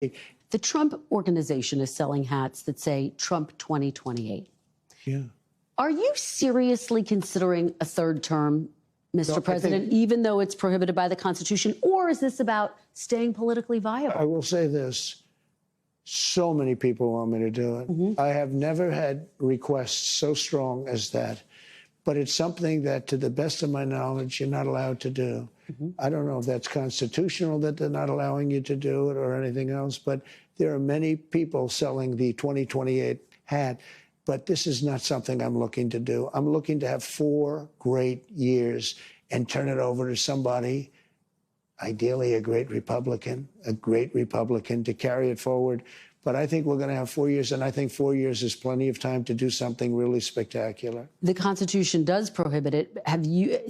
The Trump organization is selling hats that say Trump 2028. Yeah. Are you seriously considering a third term, Mr. President, even though it's prohibited by the Constitution? Or is this about staying politically viable? I will say this. So many people want me to do it. I have never had requests so strong as that. But it's something that, to the best of my knowledge, you're not allowed to do. I don't know if that's constitutional that they're not allowing you to do it or anything else, but there are many people selling the 2028 hat. But this is not something I'm looking to do. I'm looking to have 4 great years and turn it over to somebody, ideally a great Republican, to carry it forward. But I think we're going to have 4 years, and I think 4 years is plenty of time to do something really spectacular. The Constitution does prohibit it.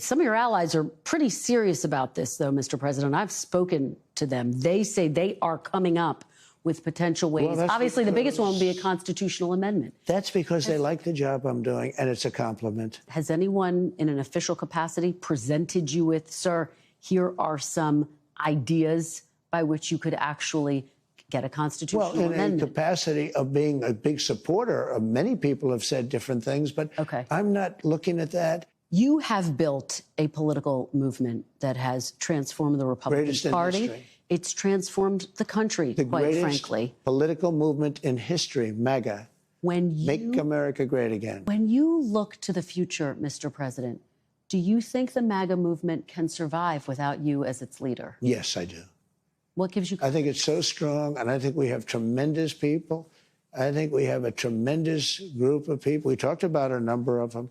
Some of your allies are pretty serious about this, though, Mr. President. I've spoken to them. They say they are coming up with potential ways. Well, obviously, the biggest one will be a constitutional amendment. That's because they like the job I'm doing, and it's a compliment. Has anyone in an official capacity presented you with, sir, here are some ideas by which you could actually get a constitutional amendment? Well, in a capacity of being a big supporter, many people have said different things, but I'm not looking at that. You have built a political movement that has transformed the Republican Party. It's transformed the country, quite frankly. Political movement in history, MAGA. Make America great again. When you look to the future, Mr. President, do you think the MAGA movement can survive without you as its leader? Yes, I do. What gives you confidence? I think it's so strong, and I think we have tremendous people. I think we have a tremendous group of people. We talked about a number of them.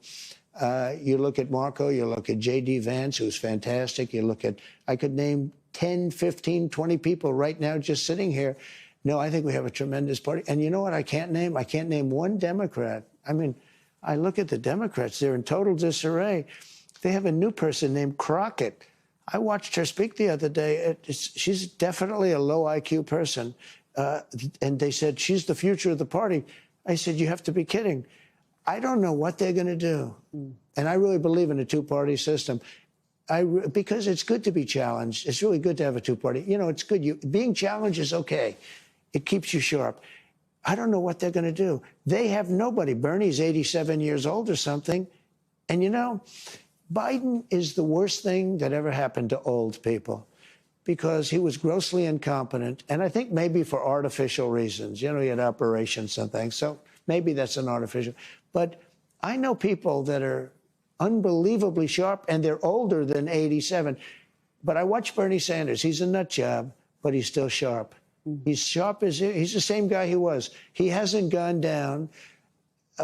You look at Marco, you look at J.D. Vance, who's fantastic. You look at, I could name 10, 15, 20 people right now just sitting here. No, I think we have a tremendous party. And you know what I can't name? I can't name one Democrat. I mean, I look at the Democrats, they're in total disarray. They have a new person named Crockett. I watched her speak the other day. She's definitely a low IQ person. And they said, she's the future of the party. I said, you have to be kidding. I don't know what they're going to do. And I really believe in a two-party system. Because it's good to be challenged. It's really good to have a two-party. You know, it's good. Being challenged is okay. It keeps you sharp. I don't know what they're going to do. They have nobody. Bernie's 87 years old or something. And, you know, Biden is the worst thing that ever happened to old people because he was grossly incompetent. And I think maybe for artificial reasons. You know, he had operations and things. So maybe that's an artificial. But I know people that are unbelievably sharp, and they're older than 87. But I watch Bernie Sanders. He's a nut job, but he's still sharp. He's sharp as he's the same guy he was. He hasn't gone down.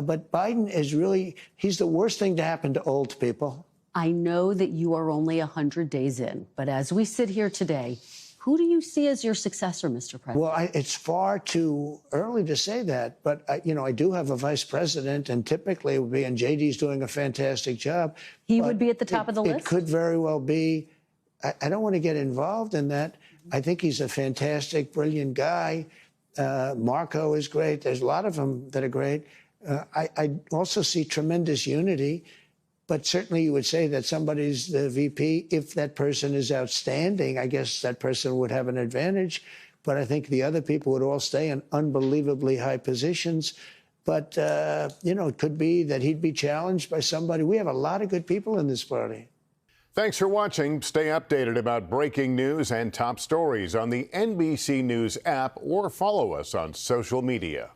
But Biden is really, he's the worst thing to happen to old people. I know that you are only 100 days in, but as we sit here today, who do you see as your successor, Mr. President? Well, it's far too early to say that, but you know, I do have a vice president, and typically it would be, and JD's doing a fantastic job. He would be at the top of the list? It could very well be. I don't want to get involved in that. I think he's a fantastic, brilliant guy. Marco is great. There's a lot of them that are great. I also see tremendous unity. But certainly you would say that somebody's the VP. If that person is outstanding, I guess that person would have an advantage. But I think the other people would all stay in unbelievably high positions. But, you know, it could be that he'd be challenged by somebody. We have a lot of good people in this party. Thanks for watching. Stay updated about breaking news and top stories on the NBC News app or follow us on social media.